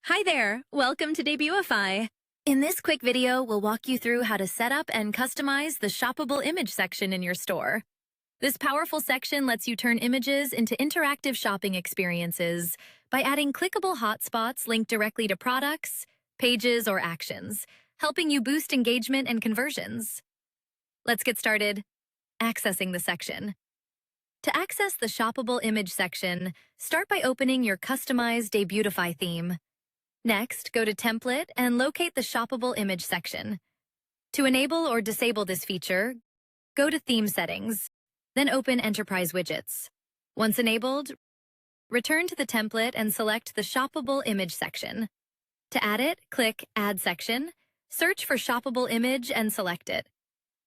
Hi there, welcome to Debutify. In this quick video, we'll walk you through how to set up and customize the Shoppable Image section in your store. This powerful section lets you turn images into interactive shopping experiences by adding clickable hotspots linked directly to products, pages, or actions, helping you boost engagement and conversions. Let's get started. Accessing the section. To access the Shoppable Image section, start by opening your customized Debutify theme. Next, go to Template and locate the Shoppable Image section. To enable or disable this feature, go to Theme Settings, then open Enterprise Widgets. Once enabled, return to the template and select the Shoppable Image section. To add it, click Add Section, search for Shoppable Image and select it.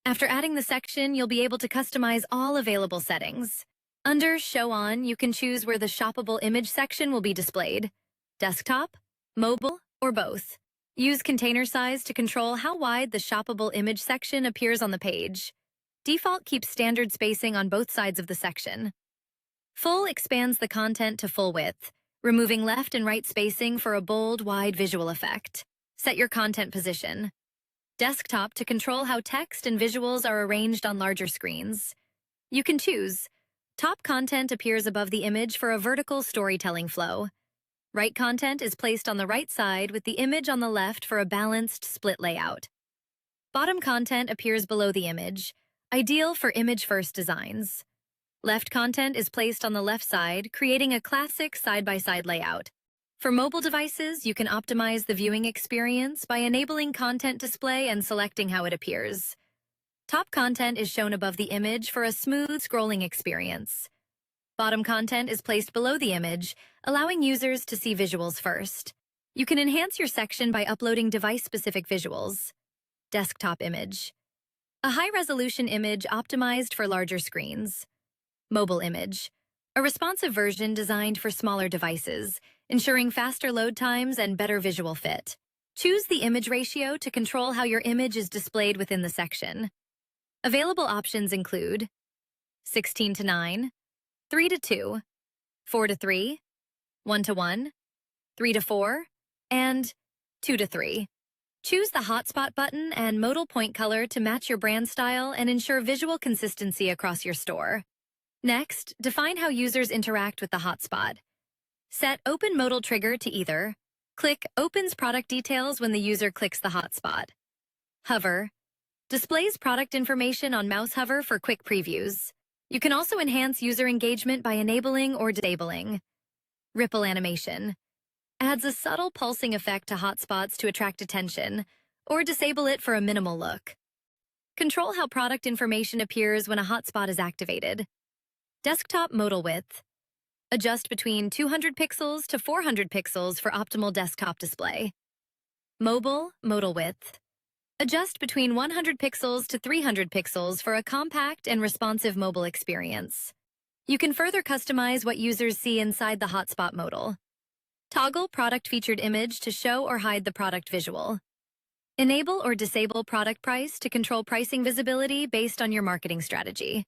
After adding the section, you'll be able to customize all available settings. Under Show On, you can choose where the Shoppable Image section will be displayed: desktop, mobile, or both. Use container size to control how wide the Shoppable Image section appears on the page. Default keeps standard spacing on both sides of the section. Full expands the content to full width, removing left and right spacing for a bold, wide visual effect. Set your content position. Desktop to control how text and visuals are arranged on larger screens. You can choose. Top content appears above the image for a vertical storytelling flow. Right content is placed on the right side with the image on the left for a balanced split layout. Bottom content appears below the image, ideal for image-first designs. Left content is placed on the left side, creating a classic side-by-side layout. For mobile devices, you can optimize the viewing experience by enabling content display and selecting how it appears. Top content is shown above the image for a smooth scrolling experience. Bottom content is placed below the image, allowing users to see visuals first. You can enhance your section by uploading device-specific visuals. Desktop image. A high-resolution image optimized for larger screens. Mobile image. A responsive version designed for smaller devices, ensuring faster load times and better visual fit. Choose the image ratio to control how your image is displayed within the section. Available options include 16:9, 3:2, 4:3, 1:1, 3:4, and 2:3. Choose the hotspot button and modal point color to match your brand style and ensure visual consistency across your store. Next, define how users interact with the hotspot. Set Open Modal Trigger to either. Click Opens Product Details when the user clicks the hotspot. Hover. Displays product information on mouse hover for quick previews. You can also enhance user engagement by enabling or disabling. Ripple animation. Adds a subtle pulsing effect to hotspots to attract attention, or disable it for a minimal look. Control how product information appears when a hotspot is activated. Desktop modal width. Adjust between 200 pixels to 400 pixels for optimal desktop display. Mobile modal width. Adjust between 100 pixels to 300 pixels for a compact and responsive mobile experience. You can further customize what users see inside the hotspot modal. Toggle product featured image to show or hide the product visual. Enable or disable product price to control pricing visibility based on your marketing strategy.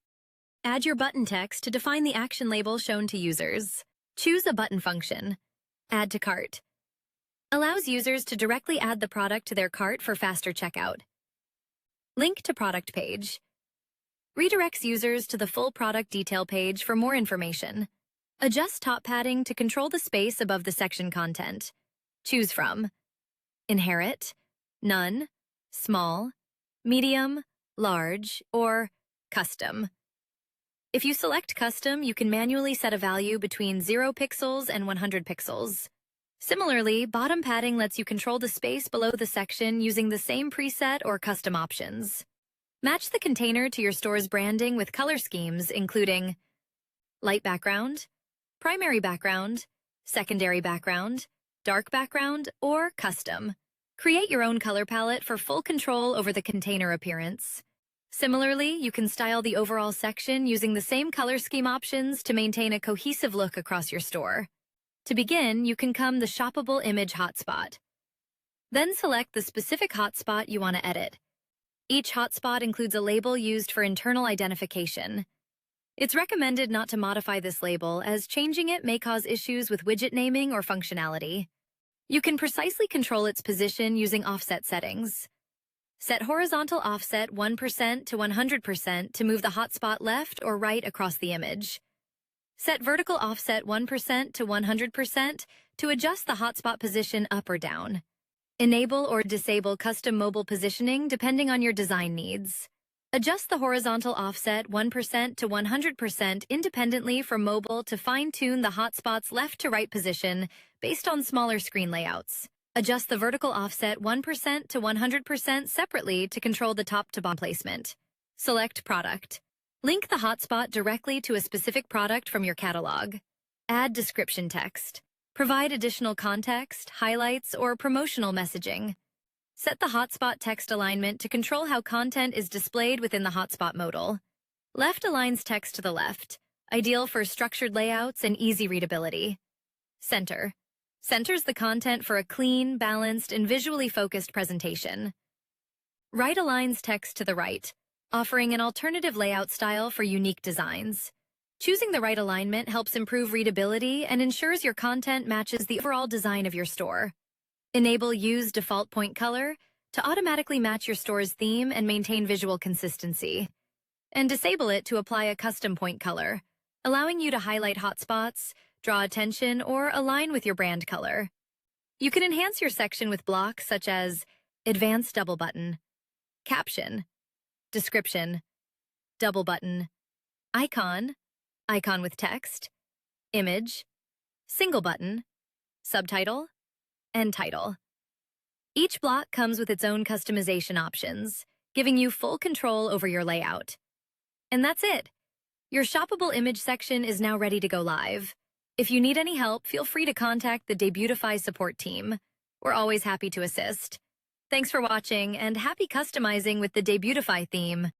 Add your button text to define the action label shown to users. Choose a button function. Add to cart. Allows users to directly add the product to their cart for faster checkout. Link to product page. Redirects users to the full product detail page for more information. Adjust top padding to control the space above the section content. Choose from Inherit, None, Small, Medium, Large, or Custom. If you select Custom, you can manually set a value between 0 pixels and 100 pixels. Similarly, bottom padding lets you control the space below the section using the same preset or custom options. Match the container to your store's branding with color schemes including light background, primary background, secondary background, dark background, or custom. Create your own color palette for full control over the container appearance. Similarly, you can style the overall section using the same color scheme options to maintain a cohesive look across your store. To begin, you can come the Shoppable Image hotspot. Then select the specific hotspot you want to edit. Each hotspot includes a label used for internal identification. It's recommended not to modify this label, as changing it may cause issues with widget naming or functionality. You can precisely control its position using offset settings. Set horizontal offset 1% to 100% to move the hotspot left or right across the image. Set vertical offset 1% to 100% to adjust the hotspot position up or down. Enable or disable custom mobile positioning depending on your design needs. Adjust the horizontal offset 1% to 100% independently for mobile to fine-tune the hotspot's left to right position based on smaller screen layouts. Adjust the vertical offset 1% to 100% separately to control the top to bottom placement. Select product. Link the hotspot directly to a specific product from your catalog. Add description text. Provide additional context, highlights, or promotional messaging. Set the hotspot text alignment to control how content is displayed within the hotspot modal. Left aligns text to the left, ideal for structured layouts and easy readability. Center. Centers the content for a clean, balanced, and visually focused presentation. Right aligns text to the right, offering an alternative layout style for unique designs. Choosing the right alignment helps improve readability and ensures your content matches the overall design of your store. Enable Use Default Point Color to automatically match your store's theme and maintain visual consistency. And disable it to apply a custom point color, allowing you to highlight hotspots, draw attention, or align with your brand color. You can enhance your section with blocks such as Advanced Double Button, Caption, Description, Double Button, Icon, Icon with text, Image, Single Button, Subtitle, and Title. Each block comes with its own customization options, giving you full control over your layout. And that's it. Your shoppable image section is now ready to go live. If you need any help, feel free to contact the Debutify support team. We're always happy to assist. Thanks for watching, and happy customizing with the Debutify theme.